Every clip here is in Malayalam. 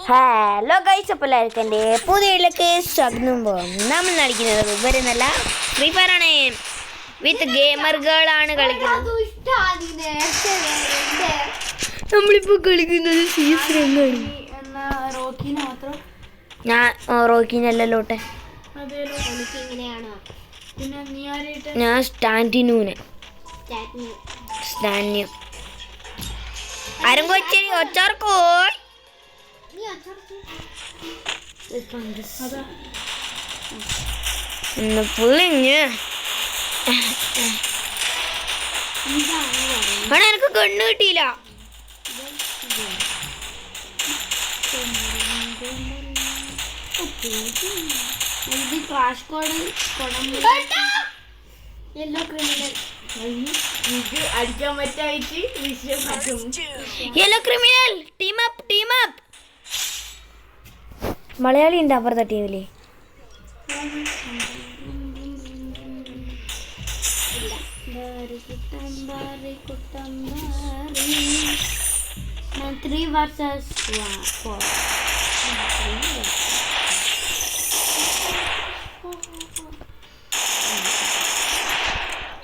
ഹലോ ഗൈസ്, അപ്പോൾ എല്ലാവർക്കും എൻ്റെ പുതിയ വീട്ടിലേക്ക് സ്വാഗതം. നമ്മൾ കളിക്കുന്നത് വിവരമല്ല, ഫ്രീ ഫയർ ആണ്. വിത്ത് ഗെയിമർ ഗേൾ ആണ് കളിക്കുന്നത്. നമ്മളിപ്പോൾ കളിക്കുന്നത് ഞാൻ റോക്കിനല്ലോട്ടെ, ഞാൻ സ്റ്റാൻഡിനൂനെ സ്റ്റാന്യു ആരും കൊച്ചി ഒച്ചാർക്കോ പുളിഞ്ഞ് എനിക്ക് കണ്ണു കിട്ടിയില്ല. Yellow criminal team up. Malayali ഉണ്ട് അപ്പുറത്തെ ടീമില്.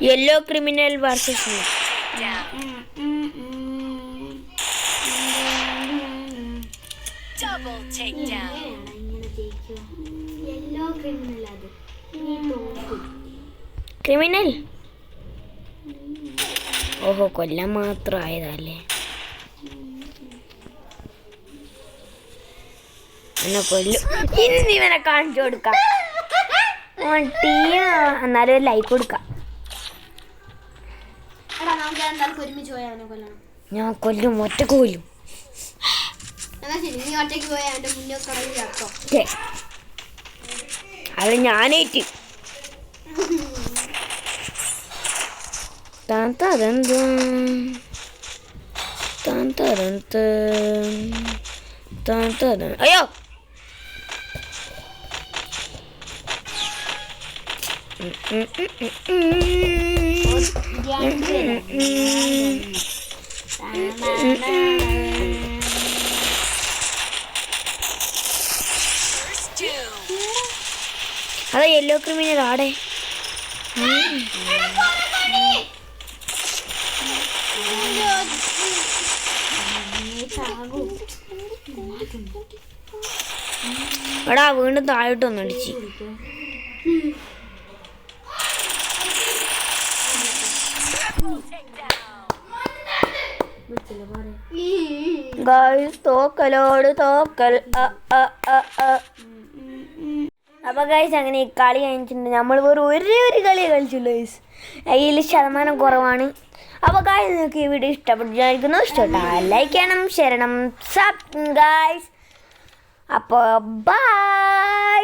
Yellow criminal versus criminal. ഓഹോ, കൊല്ലം മാത്രം ആയതല്ലേ. എന്നെ കൊല്ലും. ഇന്ന് ഇവനെ കാണിച്ചു കൊടുക്കാം. എന്നാലും ഒരു ലൈക്ക് കൊടുക്കാം. ഞാൻ കൊല്ലും, ഒറ്റക്ക് കൊല്ലും. അത് ഞാനേറ്റ് അയ്യോ. അതാ യെല്ലോ ക്രിമിനൽ ആടെ. എടാ വീണ്ടും താഴോട്ടൊന്നും അടിച്ച്. തോക്കലോട് തോക്കൽ. അപ്പോൾ ഗൈസ്, അങ്ങനെ ഈ കളി കഴിഞ്ഞിട്ടുണ്ട്. നമ്മൾ വെറും ഒരു കളി കളിച്ചുള്ളൂ ഗൈസ്. അതിൽ ശതമാനം കുറവാണ്. അപ്പോൾ ഗൈസ്, നിങ്ങൾക്ക് ഈ വീഡിയോ ഇഷ്ടപ്പെട്ടിരിക്കുന്നു. ഇഷ്ടപ്പെട്ടാൽ ലൈക്ക് ചെയ്യണം, ഷെയർ ചെയ്യണം, സബ് ഗൈസ്. അപ്പോൾ ബൈ.